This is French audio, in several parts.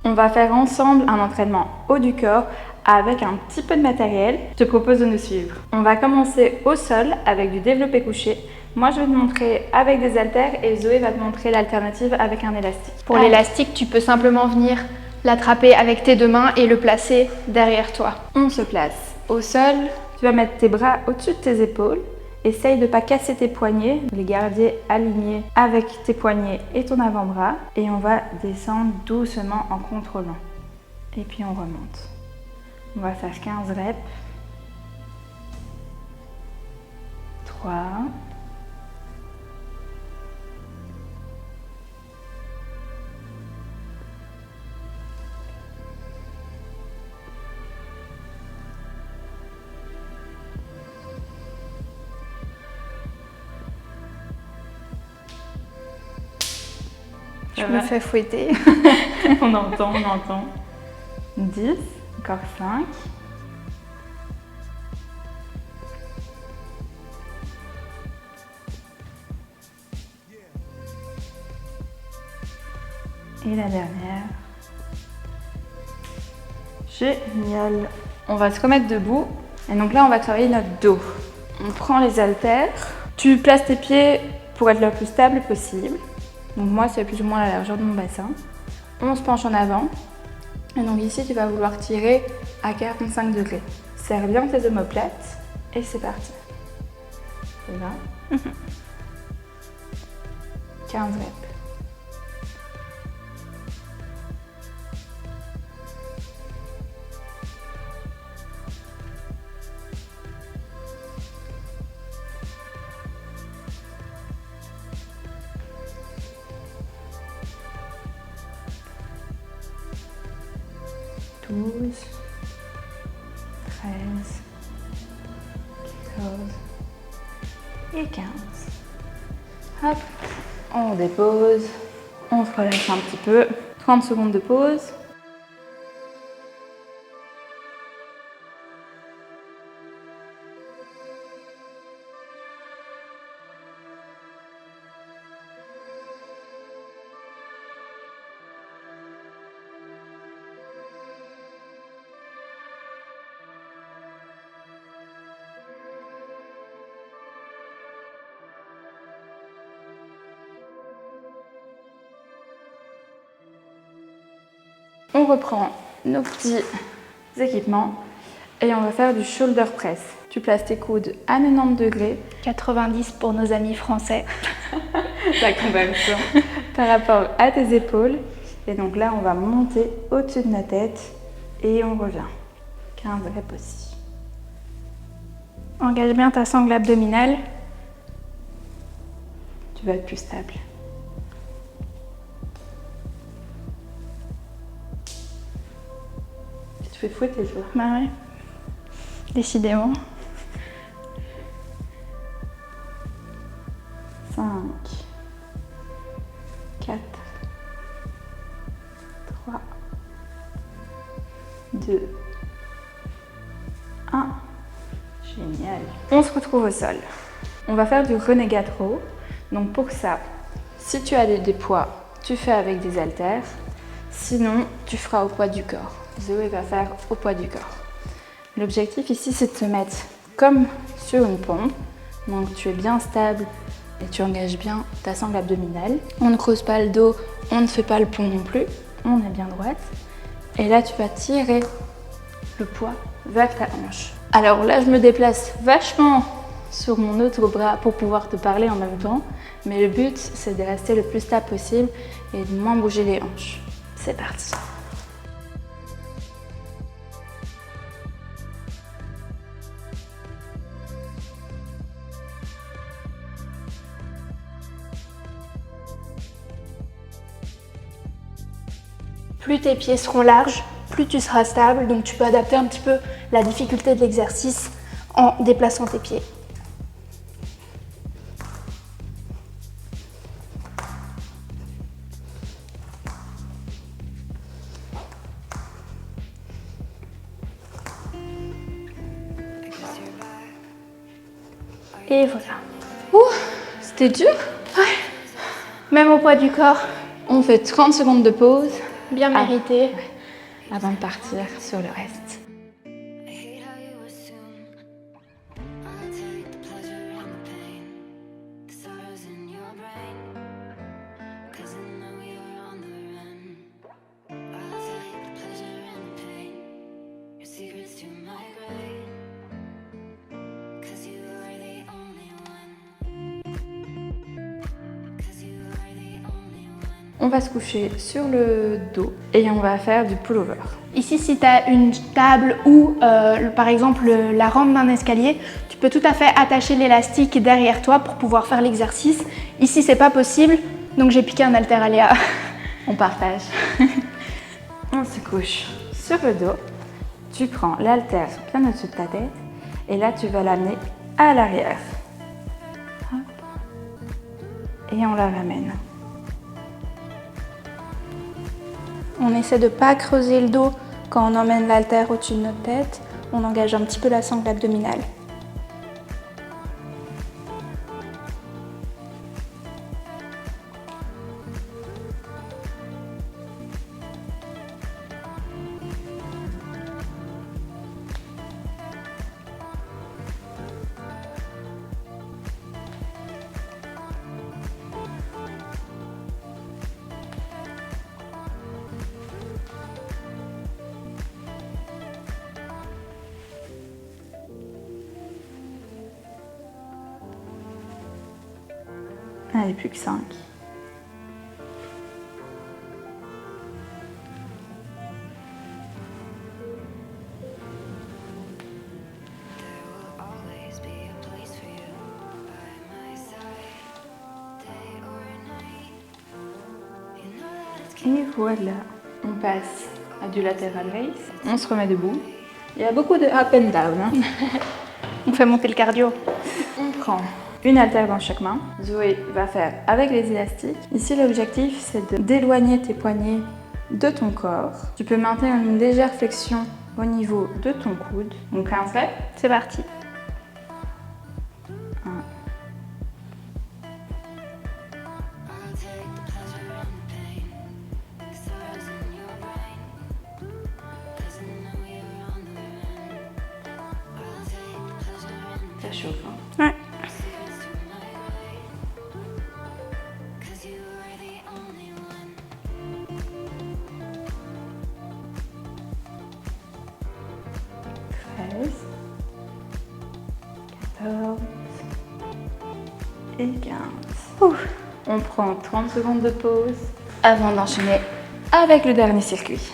On va faire ensemble un entraînement haut du corps avec un petit peu de matériel. Je te propose de nous suivre. On va commencer au sol avec du développé couché. Moi, je vais te montrer avec des haltères et Zoé va te montrer l'alternative avec un élastique. Pour l'élastique, tu peux simplement venir l'attraper avec tes deux mains et le placer derrière toi. On se place au sol. Tu vas mettre tes bras au-dessus de tes épaules. Essaye de ne pas casser tes poignets, les garder alignés avec tes poignets et ton avant-bras. Et on va descendre doucement en contrôlant. Et puis on remonte. On va faire 15 reps. 3. Je me fais fouetter. On entend. 10, encore 5. Et la dernière. Génial. On va se remettre debout. Et donc là, on va travailler notre dos. On prend les haltères. Tu places tes pieds pour être le plus stable possible. Donc moi, c'est plus ou moins la largeur de mon bassin. On se penche en avant. Et donc ici, tu vas vouloir tirer à 45 degrés. Serre bien tes omoplates. Et c'est parti. C'est là. 15 reps. Douze, 13, 14 et 15. Hop, on dépose, on se relâche un petit peu. 30 secondes de pause. On reprend nos petits équipements et on va faire du shoulder press. Tu places tes coudes à 90 degrés. 90 pour nos amis français. La conversion par rapport à tes épaules. Et donc là, on va monter au-dessus de notre tête et on revient. 15 reps aussi. Engage bien ta sangle abdominale. Tu vas être plus stable. Tu fais fouetter, toi. Bah ouais. Décidément. 5, 4, 3, 2, 1. Génial. On se retrouve au sol. On va faire du renegade row. Donc pour ça, si tu as des poids, tu fais avec des haltères. Sinon, tu feras au poids du corps. Zoé va faire au poids du corps. L'objectif ici, c'est de te mettre comme sur une pompe. Donc tu es bien stable et tu engages bien ta sangle abdominale. On ne creuse pas le dos, on ne fait pas le pont non plus. On est bien droite. Et là, tu vas tirer le poids vers ta hanche. Alors là, je me déplace vachement sur mon autre bras pour pouvoir te parler en même temps. Mais le but, c'est de rester le plus stable possible et de moins bouger les hanches. C'est parti. Plus tes pieds seront larges, plus tu seras stable. Donc tu peux adapter un petit peu la difficulté de l'exercice en déplaçant tes pieds. Et voilà. Ouh, c'était dur. Ouais. Même au poids du corps. On fait 30 secondes de pause Bien mérité. Avant de partir sur le reste. On va se coucher sur le dos et on va faire du pullover. Ici, si tu as une table ou par exemple la rampe d'un escalier, tu peux tout à fait attacher l'élastique derrière toi pour pouvoir faire l'exercice. Ici, c'est pas possible, donc j'ai piqué un halter à Léa. On partage. On se couche sur le dos. Tu prends l'haltère bien au-dessus de ta tête et là, tu vas l'amener à l'arrière. Et on la ramène. On essaie de ne pas creuser le dos quand on emmène l'haltère au-dessus de notre tête. On engage un petit peu la sangle abdominale. Allez, plus que 5. Et voilà, on passe à du lateral raise. On se remet debout. Il y a beaucoup de up and down. Hein. On fait monter le cardio. On prend une haltère dans chaque main. Zoé va faire avec les élastiques. Ici, l'objectif, c'est d'éloigner tes poignets de ton corps. Tu peux maintenir une légère flexion au niveau de ton coude. Donc, 15 reps. C'est parti. 1. Ça chauffe, hein? Ouais. Et 15. Ouf. On prend 30 secondes de pause avant d'enchaîner avec le dernier circuit.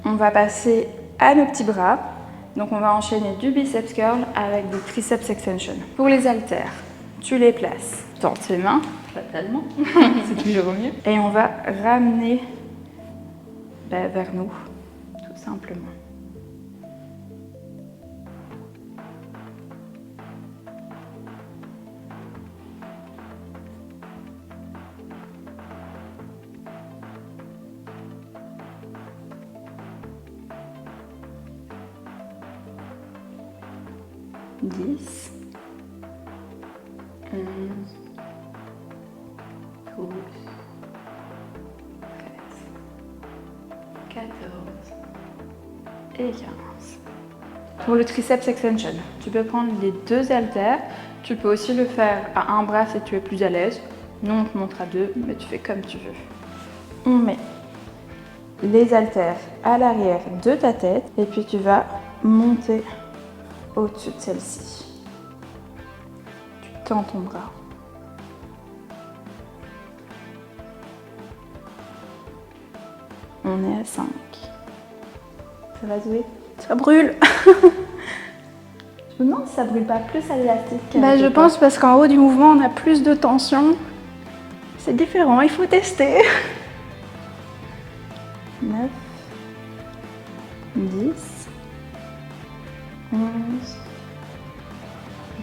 On va passer à nos petits bras. Donc on va enchaîner du biceps curl avec du triceps extension. Pour les haltères, tu les places dans tes mains, fatalement, c'est toujours mieux. Et on va ramener vers nous, tout simplement. Dix, 11, 12, 13, 14 et 15. Pour le triceps extension, tu peux prendre les deux haltères. Tu peux aussi le faire à un bras si tu es plus à l'aise. Nous, on te montre à deux, mais tu fais comme tu veux. On met les haltères à l'arrière de ta tête et puis tu vas monter au-dessus de celle-ci. Tu tends ton bras. On est à 5. Ça va Zoé? Ça brûle. Je me demande si ça brûle pas plus à l'élastique. Je pense parce qu'en haut du mouvement, on a plus de tension. C'est différent, il faut tester. 9, 10, 11,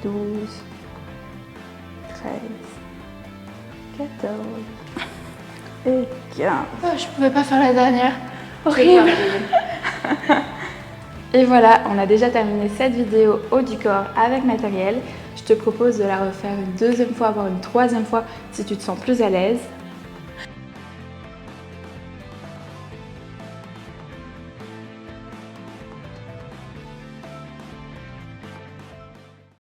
12, 13, 14 et 15. Oh, je pouvais pas faire la dernière. Horrible. Et voilà, on a déjà terminé cette vidéo haut du corps avec matériel. Je te propose de la refaire une deuxième fois, voire une troisième fois si tu te sens plus à l'aise.